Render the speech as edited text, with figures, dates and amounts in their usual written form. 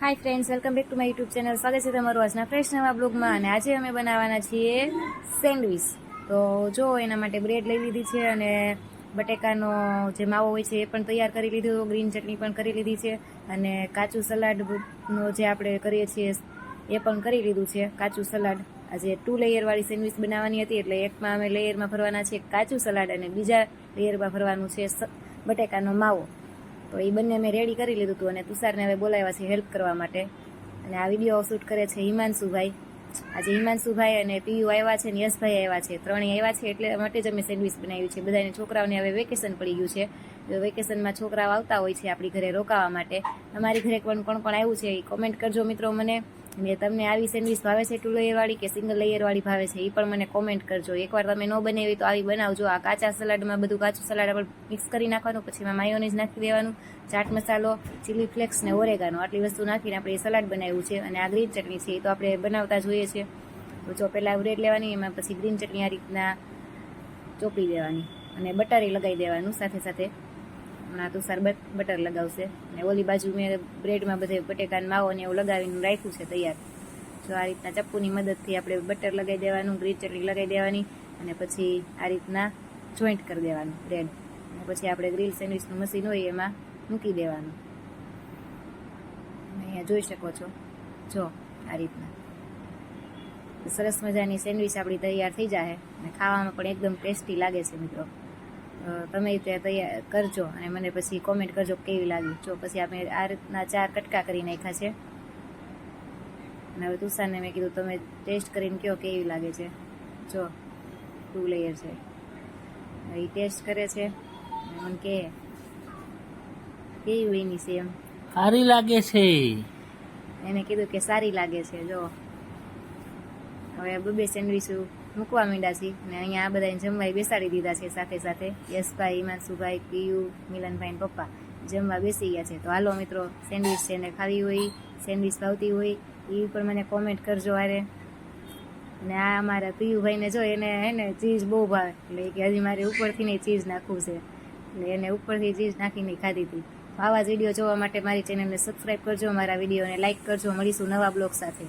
Hi friends, welcome back to my YouTube channel. સ્વાગત છે તમારું આજના ફ્રેશ નવા બ્લોગમાં. અને આજે અમે બનાવવાના છીએ સેન્ડવિચ. તો જો એના માટે બ્રેડ લઈ લીધી છે અને બટેકાનો જે માવો હોય છે એ પણ તૈયાર કરી લીધો, ગ્રીન ચટણી પણ કરી લીધી છે અને કાચું સલાડનો જે આપણે કરીએ છીએ એ પણ કરી લીધું છે. કાચું સલાડ આજે 2 લેયરવાળી સેન્ડવિચ બનાવવાની હતી, એટલે એકમાં અમે લેયરમાં ભરવાના છે કાચું સલાડ અને બીજા લેયરમાં ભરવાનું છે બટેકાનો માવો. તો એ બંને મેં રેડી કરી લીધું હતું અને તુષારને હવે બોલાવ્યા છે હેલ્પ કરવા માટે. અને આ વિડીયો શૂટ કરે છે હિમાંશુભાઈ. આજે હિમાંશુભાઈ અને પીયુ આવ્યા છે ને યશભાઈ આવ્યા છે, ત્રણેય આવ્યા છે, એટલે માટે જ અમે સેન્ડવિચ બનાવ્યું છે. બધાને છોકરાઓને હવે વેકેશન પડી ગયું છે, તો વેકેશનમાં છોકરાઓ આવતા હોય છે આપણી ઘરે રોકાવા માટે. અમારી ઘરે કોણ કોણ આવ્યું છે એ કોમેન્ટ કરજો મિત્રો મને. અને તમને આવી સેન્ડવિચ ભાવે છે 2 લેયરવાળી કે સિંગલ લેયરવાળી ભાવે છે એ પણ મને કોમેન્ટ કરજો. એકવાર તમે ન બનાવી તો આવી બનાવજો. આ કાચા સલાડમાં બધું કાચું સલાડ આપણે મિક્સ કરી નાખવાનું, પછી એમાં માયોનીઝ નાખી દેવાનું, ચાટ મસાલો, ચીલી ફ્લેક્સ ને ઓરેગાનો આટલી વસ્તુ નાખીને આપણે એ સલાડ બનાવ્યું છે. અને આ ગ્રીન ચટણી છે એ તો આપણે બનાવતા જોઈએ છીએ. તો જો પહેલાં બ્રેડ લેવાની, એમાં પછી ગ્રીન ચટણી આ રીતના ચોપી દેવાની અને બટર લગાવી દેવાનું સાથે સાથે. હમણાં તુષાર બટર લગાવશે અને ઓલી બાજુ મેં બ્રેડમાં બધે બટેકાનો માવો ને એવું લગાવીને રાખ્યું છે તૈયાર. જો આ રીતના ચપ્પુની મદદથી આપણે બટર લગાવી દેવાનું, ગ્રીન ચટણી લગાવી દેવાની અને પછી આ રીતના જોઈન્ટ કરી દેવાનું બ્રેડ. અને પછી આપણે ગ્રીલ સેન્ડવિચનું મશીન હોય એમાં મૂકી દેવાનું. અહીંયા જોઈ શકો છો, જો આ રીતના સરસ મજાની સેન્ડવિચ આપણી તૈયાર થઈ જાય અને ખાવામાં પણ એકદમ ટેસ્ટી લાગે છે મિત્રો. તમે તે તૈયાર કરજો અને મને પછી કોમેન્ટ કરજો કેવી લાગી. જો પછી આપણે આ રીતના 4 કટકા કરી નાખ્યા છે અને હવે તુષારને મેં કીધું તમે ટેસ્ટ કરીને કહો કેવી લાગે છે. જો 2 લેયર છે, એ ટેસ્ટ કરે છે અને મને કહે કેવી એની છે એમ. સારી લાગે છે. એને કીધું કે સારી લાગે છે. જો હવે 2 સેન્ડવિચ મૂકવા માંડ્યા છીએ અને અહીંયા આ બધાને જમવા બેસાડી દીધા છે સાથે સાથે. યશભાઈ, હિમાંશુભાઈ, પીયુ, મિલનભાઈ ને પપ્પા જમવા બેસી ગયા છે. તો હાલો મિત્રો, સેન્ડવિચ છે ને ખાવી હોય, સેન્ડવિચ ભાવતી હોય એ પણ મને કોમેન્ટ કરજો હારે. અને આ અમારા પીયુભાઈને જો એને હે ને ચીઝ બહુ ભાવે, એટલે કે હજી મારે ઉપરથી નહીં ચીઝ નાખવું છે, એટલે એને ઉપરથી ચીઝ નાખીને ખાધી હતી. આવા જ વિડીયો જોવા માટે મારી ચેનલને સબસ્ક્રાઈબ કરજો, મારા વિડીયોને લાઇક કરજો. મળીશું નવા બ્લોગ સાથે.